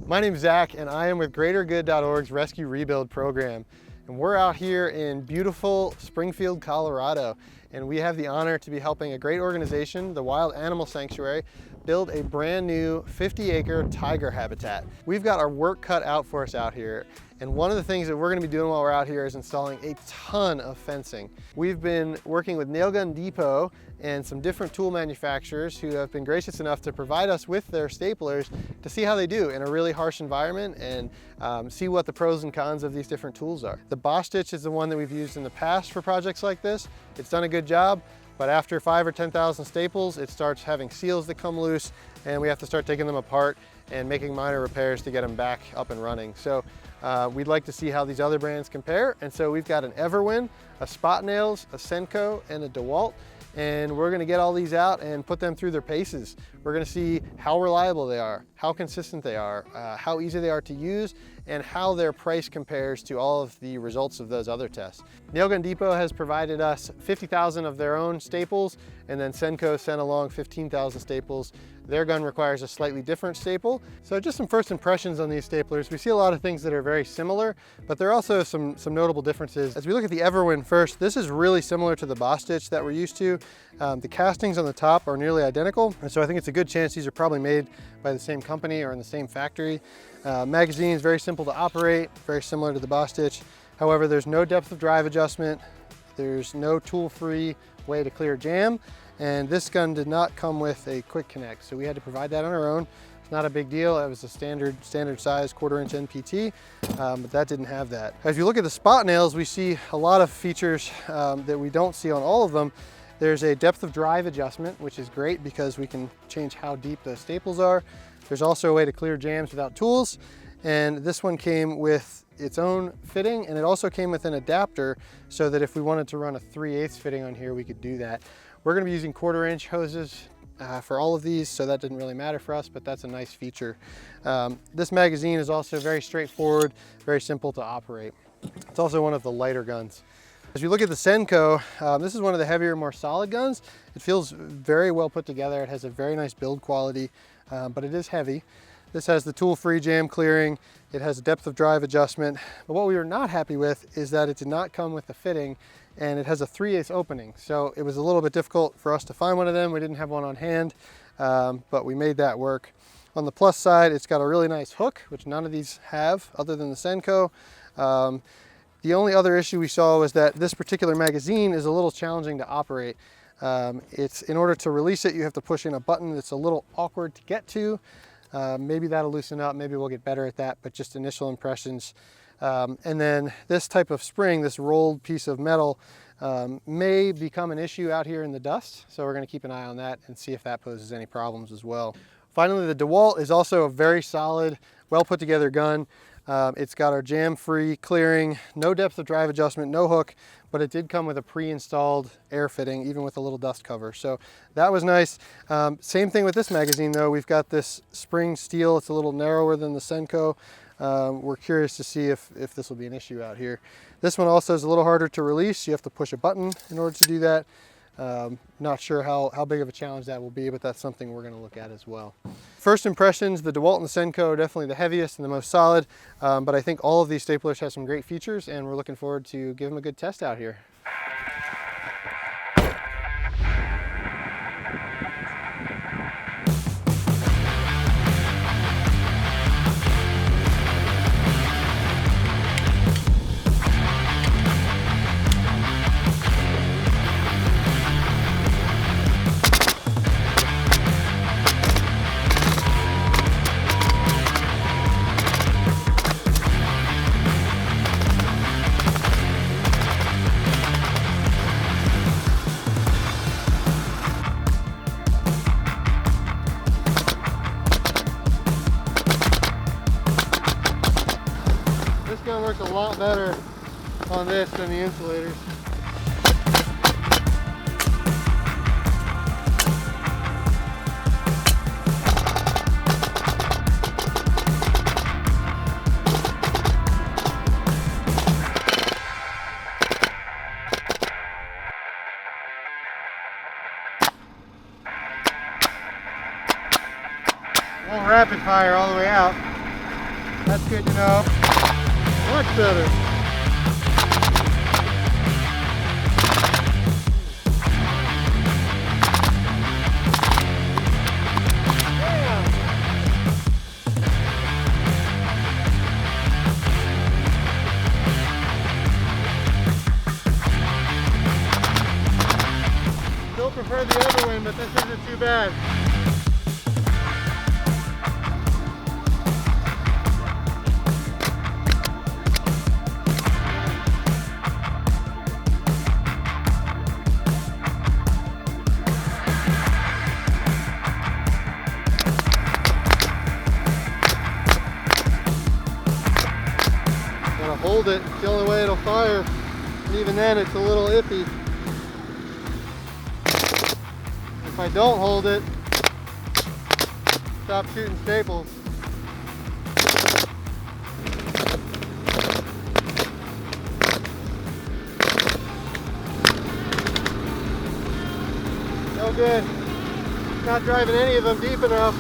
My name's Zach, and I am with GreaterGood.org's Rescue Rebuild program. And we're out here in beautiful Springfield, Colorado. And we have the honor to be helping a great organization, the Wild Animal Sanctuary, build a brand new 50-acre tiger habitat. We've got our work cut out for us out here. And one of the things that we're gonna be doing while we're out here is installing a ton of fencing. We've been working with Nail Gun Depot and some different tool manufacturers who have been gracious enough to provide us with their staplers to see how they do in a really harsh environment and see what the pros and cons of these different tools are. The Bosch Stitch is the one that we've used in the past for projects like this. It's done a good job, but after 5,000 or 10,000 staples, it starts having seals that come loose, and we have to start taking them apart and making minor repairs to get them back up and running. So we'd like to see how these other brands compare. And so we've got an Everwin, a Spotnails, a Senco, and a Dewalt. And we're gonna get all these out and put them through their paces. We're gonna see how reliable they are, how consistent they are, how easy they are to use, and how their price compares to all of the results of those other tests. Nail Gun Depot has provided us 50,000 of their own staples, and then Senco sent along 15,000 staples. Their gun requires a slightly different staple. So just some first impressions on these staplers. We see a lot of things that are very similar, but there are also some notable differences. As we look at the Everwin first, this is really similar to the Bosch Stitch that we're used to. The castings on the top are nearly identical, and so I think it's a good chance these are probably made by the same company or in the same factory. Magazine is very simple to operate, very similar to the Bosch Stitch. However, there's no depth of drive adjustment. There's no tool-free way to clear jam. And this gun did not come with a quick connect, so we had to provide that on our own. It's not a big deal. It was a standard size 1/4" NPT, but that didn't have that. As you look at the Spotnails, we see a lot of features that we don't see on all of them. There's a depth of drive adjustment, which is great because we can change how deep the staples are. There's also a way to clear jams without tools. And this one came with its own fitting, and it also came with an adapter so that if we wanted to run a 3/8 fitting on here, we could do that. We're gonna be using 1/4" hoses for all of these, so that didn't really matter for us, but that's a nice feature. This magazine is also very straightforward, very simple to operate. It's also one of the lighter guns. As you look at the Senco, this is one of the heavier, more solid guns. It feels very well put together. It has a very nice build quality, but it is heavy. This has the tool-free jam clearing. It has a depth of drive adjustment. But what we were not happy with is that it did not come with the fitting, and it has a 3/8 opening. So it was a little bit difficult for us to find one of them. We didn't have one on hand, but we made that work. On the plus side, it's got a really nice hook, which none of these have other than the Senco. The only other issue we saw was that this particular magazine is a little challenging to operate. In order to release it, you have to push in a button that's a little awkward to get to. Maybe that'll loosen up, maybe we'll get better at that, but just initial impressions. And then this type of spring, this rolled piece of metal, may become an issue out here in the dust. So we're gonna keep an eye on that and see if that poses any problems as well. Finally, the Dewalt is also a very solid, well put together gun. It's got our jam-free clearing, no depth of drive adjustment, no hook, but it did come with a pre-installed air fitting, even with a little dust cover. So that was nice. Same thing with this magazine though. We've got this spring steel. It's a little narrower than the Senco. We're curious to see if this will be an issue out here. This one also is a little harder to release. You have to push a button in order to do that. Not sure how big of a challenge that will be, but that's something we're gonna look at as well. First impressions, the Dewalt and the Senco are definitely the heaviest and the most solid, but I think all of these staplers have some great features, and we're looking forward to giving them a good test out here. This gun works a lot better on this than the insulators. Won't rapid fire all the way out. That's good to know. Much better. Still prefer the Everwin, but this isn't too bad. Gotta hold it, it's the only way it'll fire. And even then it's a little iffy. If I don't hold it, stop shooting staples. No good. Not driving any of them deep enough.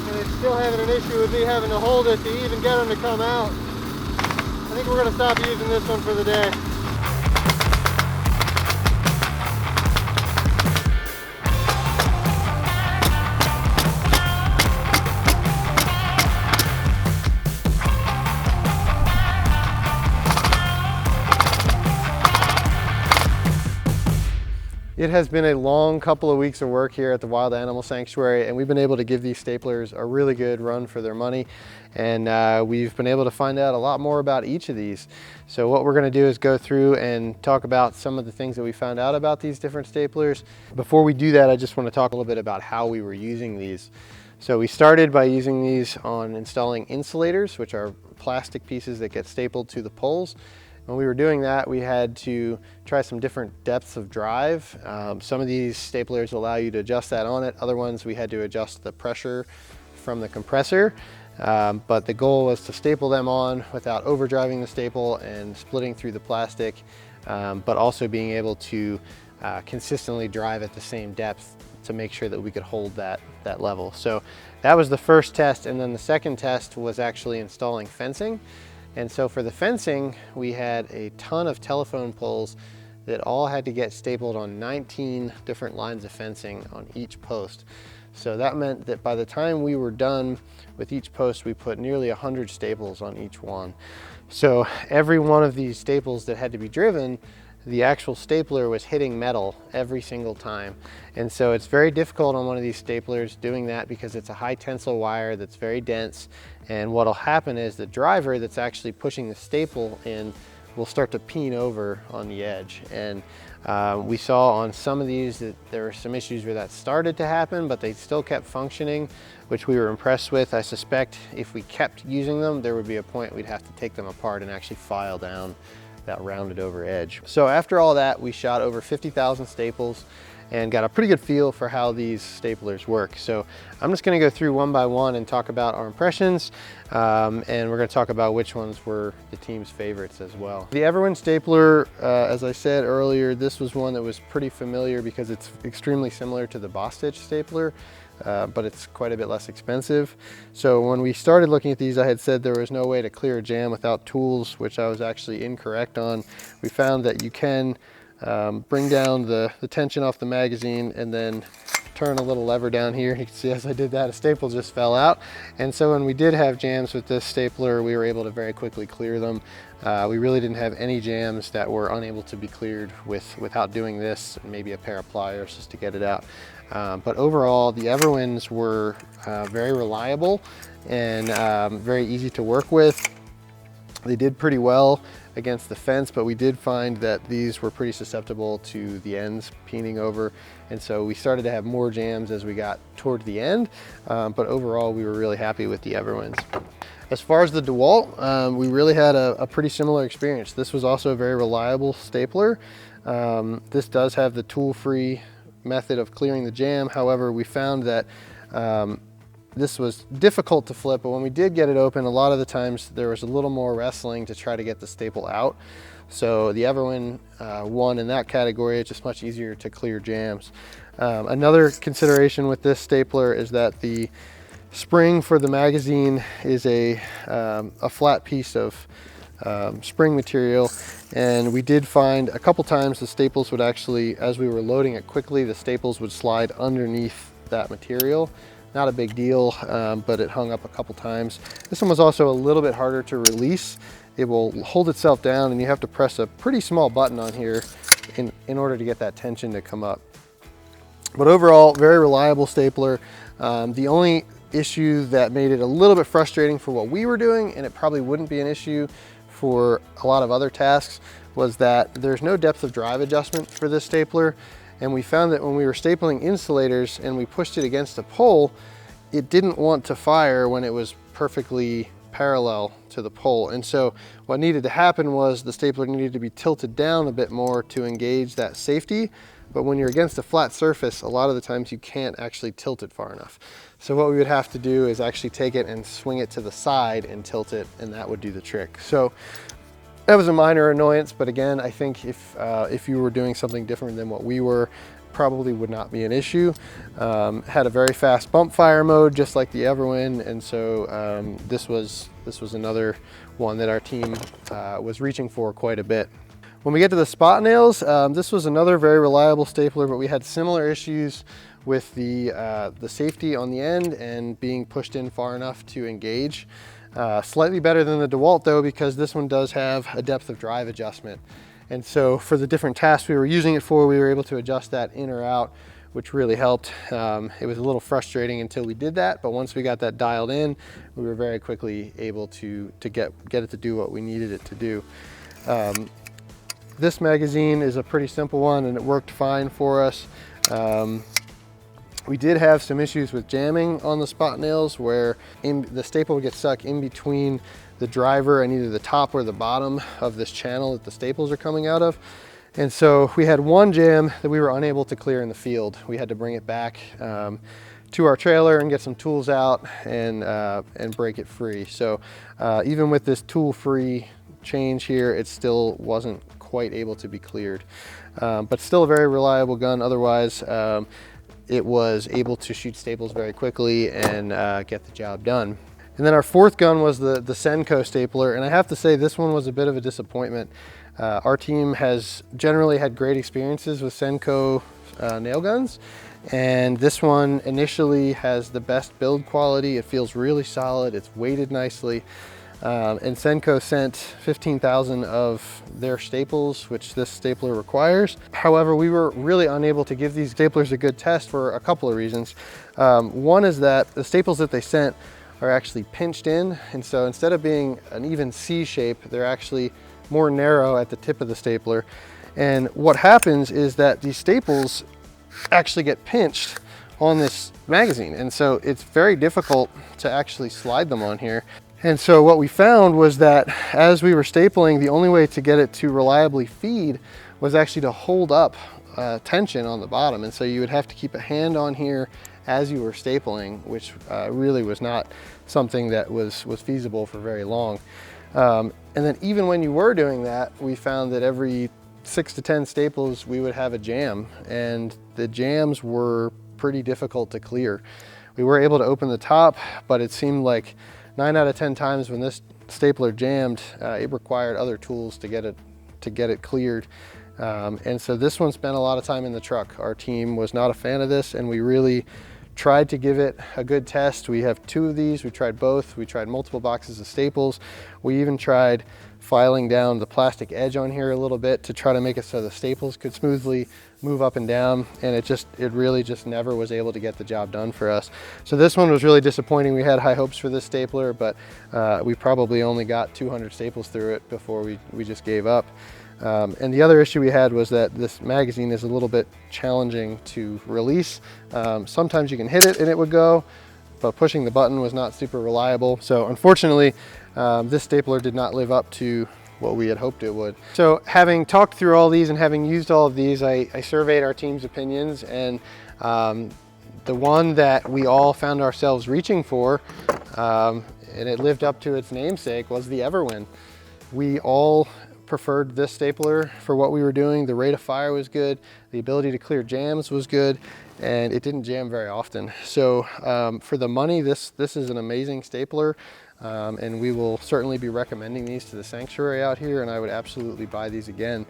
And it's still having an issue with me having to hold it to even get them to come out. I think we're going to stop using this one for the day. It has been a long couple of weeks of work here at the Wild Animal Sanctuary, and we've been able to give these staplers a really good run for their money. And we've been able to find out a lot more about each of these. So what we're going to do is go through and talk about some of the things that we found out about these different staplers. Before we do that, I just want to talk a little bit about how we were using these. So we started by using these on installing insulators, which are plastic pieces that get stapled to the poles. When we were doing that, we had to try some different depths of drive. Some of these staplers allow you to adjust that on it. Other ones, we had to adjust the pressure from the compressor. But the goal was to staple them on without overdriving the staple and splitting through the plastic, but also being able to consistently drive at the same depth to make sure that we could hold that level. So that was the first test. And then the second test was actually installing fencing. And so for the fencing, we had a ton of telephone poles that all had to get stapled on 19 different lines of fencing on each post. So that meant that by the time we were done with each post, we put nearly 100 staples on each one. So every one of these staples that had to be driven, the actual stapler was hitting metal every single time. And so it's very difficult on one of these staplers doing that because it's a high tensile wire that's very dense. And what'll happen is the driver that's actually pushing the staple in will start to peen over on the edge. And we saw on some of these that there were some issues where that started to happen, but they still kept functioning, which we were impressed with. I suspect if we kept using them, there would be a point we'd have to take them apart and actually file down that rounded over edge. So after all that, we shot over 50,000 staples and got a pretty good feel for how these staplers work. So I'm just gonna go through one by one and talk about our impressions, and we're gonna talk about which ones were the team's favorites as well. The Everwin stapler, as I said earlier, this was one that was pretty familiar because it's extremely similar to the Boss Stitch stapler, but it's quite a bit less expensive. So when we started looking at these, I had said there was no way to clear a jam without tools, which I was actually incorrect on. We found that you can bring down the tension off the magazine and then turn a little lever down here. You can see as I did that, a staple just fell out. And so when we did have jams with this stapler, we were able to very quickly clear them. We really didn't have any jams that were unable to be cleared without doing this, and maybe a pair of pliers just to get it out. But overall, the Everwins were very reliable and very easy to work with. They did pretty well against the fence, but we did find that these were pretty susceptible to the ends peening over. And so we started to have more jams as we got toward the end. But overall, we were really happy with the Everwins. As far as the Dewalt, we really had a pretty similar experience. This was also a very reliable stapler. This does have the tool-free method of clearing the jam. However, we found that this was difficult to flip, but when we did get it open, a lot of the times there was a little more wrestling to try to get the staple out. So the Everwin won in that category. It's just much easier to clear jams. Another consideration with this stapler is that the spring for the magazine is a flat piece of spring material, and we did find a couple times the staples would actually, as we were loading it quickly, the staples would slide underneath that material. Not a big deal, but it hung up a couple times. This one was also a little bit harder to release. It will hold itself down, and you have to press a pretty small button on here in order to get that tension to come up. But overall, very reliable stapler. The only issue that made it a little bit frustrating for what we were doing, and it probably wouldn't be an issue for a lot of other tasks, was that there's no depth of drive adjustment for this stapler. And we found that when we were stapling insulators and we pushed it against a pole, it didn't want to fire when it was perfectly parallel to the pole. And so what needed to happen was the stapler needed to be tilted down a bit more to engage that safety. But when you're against a flat surface, a lot of the times you can't actually tilt it far enough. So what we would have to do is actually take it and swing it to the side and tilt it, and that would do the trick. So that was a minor annoyance, but again, I think if you were doing something different than what we were, probably would not be an issue. Had a very fast bump fire mode, just like the Everwin, and so this was another one that our team was reaching for quite a bit. When we get to the Spotnails, this was another very reliable stapler, but we had similar issues with the safety on the end and being pushed in far enough to engage. Slightly better than the Dewalt though, because this one does have a depth of drive adjustment. And so for the different tasks we were using it for, we were able to adjust that in or out, which really helped. It was a little frustrating until we did that, but once we got that dialed in, we were very quickly able to get it to do what we needed it to do. This magazine is a pretty simple one, and it worked fine for us. We did have some issues with jamming on the Spotnails, where the staple would get stuck in between the driver and either the top or the bottom of this channel that the staples are coming out of. And so we had one jam that we were unable to clear in the field. We had to bring it back to our trailer and get some tools out and break it free. So even with this tool-free change here, it still wasn't quite able to be cleared. But still a very reliable gun otherwise. It was able to shoot staples very quickly and get the job done. And then our fourth gun was the Senco stapler, and I have to say this one was a bit of a disappointment. Our team has generally had great experiences with Senco nail guns, and this one initially has the best build quality. It feels really solid, it's weighted nicely. And Senco sent 15,000 of their staples, which this stapler requires. However, we were really unable to give these staplers a good test for a couple of reasons. One is that the staples that they sent are actually pinched in, and so instead of being an even C shape, they're actually more narrow at the tip of the stapler. And what happens is that these staples actually get pinched on this magazine, and so it's very difficult to actually slide them on here. And so what we found was that as we were stapling, the only way to get it to reliably feed was actually to hold up tension on the bottom. And so you would have to keep a hand on here as you were stapling, which really was not something that was feasible for very long. And then even when you were doing that, we found that every 6 to 10 staples, we would have a jam, and the jams were pretty difficult to clear. We were able to open the top, but it seemed like 9 out of 10 times when this stapler jammed, it required other tools to get it cleared. And so this one spent a lot of time in the truck. Our team was not a fan of this, and we really tried to give it a good test. We have 2 of these, we tried both. We tried multiple boxes of staples. We even tried filing down the plastic edge on here a little bit to try to make it so the staples could smoothly move up and down, and it really just never was able to get the job done for us. So this one was really disappointing. We had high hopes for this stapler, but we probably only got 200 staples through it before we just gave up. And the other issue we had was that this magazine is a little bit challenging to release. Sometimes you can hit it and it would go, but pushing the button was not super reliable. So unfortunately, this stapler did not live up to what we had hoped it would. So having talked through all these and having used all of these, I surveyed our team's opinions, and the one that we all found ourselves reaching for, and it lived up to its namesake, was the Everwin. We all preferred this stapler for what we were doing. The rate of fire was good, the ability to clear jams was good, and it didn't jam very often. So for the money, this is an amazing stapler, and we will certainly be recommending these to the sanctuary out here, and I would absolutely buy these again.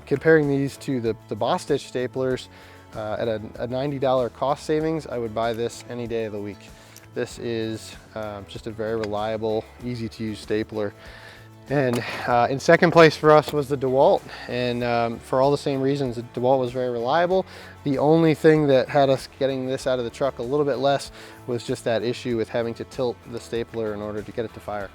Comparing these to the Boss Stitch staplers, at a $90 cost savings, I would buy this any day of the week. This is just a very reliable, easy to use stapler. And in second place for us was the Dewalt, and for all the same reasons, the Dewalt was very reliable. The only thing that had us getting this out of the truck a little bit less was just that issue with having to tilt the stapler in order to get it to fire.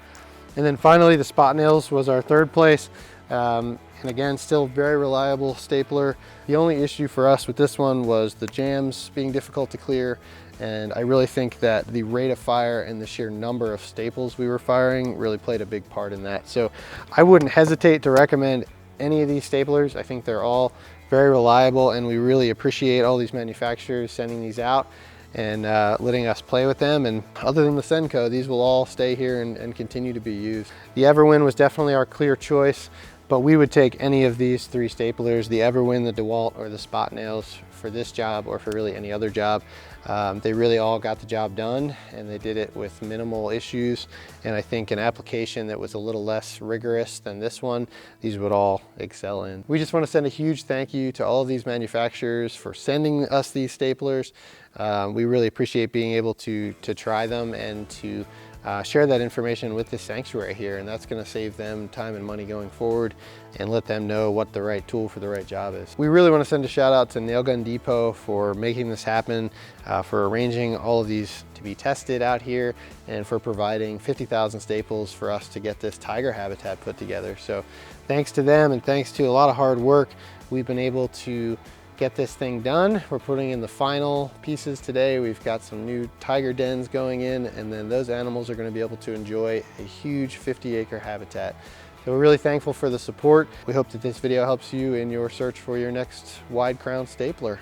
And then finally, the Spotnails was our third place. And again, still very reliable stapler. The only issue for us with this one was the jams being difficult to clear. And I really think that the rate of fire and the sheer number of staples we were firing really played a big part in that. So I wouldn't hesitate to recommend any of these staplers. I think they're all very reliable, and we really appreciate all these manufacturers sending these out and letting us play with them. And other than the Senco, these will all stay here and continue to be used. The Everwin was definitely our clear choice, but we would take any of these three staplers, the Everwin, the Dewalt, or the Spotnails, for this job or for really any other job. They really all got the job done, and they did it with minimal issues. And I think an application that was a little less rigorous than this one, these would all excel in. We just want to send a huge thank you to all of these manufacturers for sending us these staplers. We really appreciate being able to try them and to share that information with this sanctuary here, and that's going to save them time and money going forward and let them know what the right tool for the right job is. We really want to send a shout out to Nail Gun Depot for making this happen, for arranging all of these to be tested out here, and for providing 50,000 staples for us to get this tiger habitat put together. So thanks to them, and thanks to a lot of hard work, we've been able to get this thing done. We're putting in the final pieces today. We've got some new tiger dens going in, and then those animals are going to be able to enjoy a huge 50-acre habitat. So we're really thankful for the support. We hope that this video helps you in your search for your next wide crown stapler.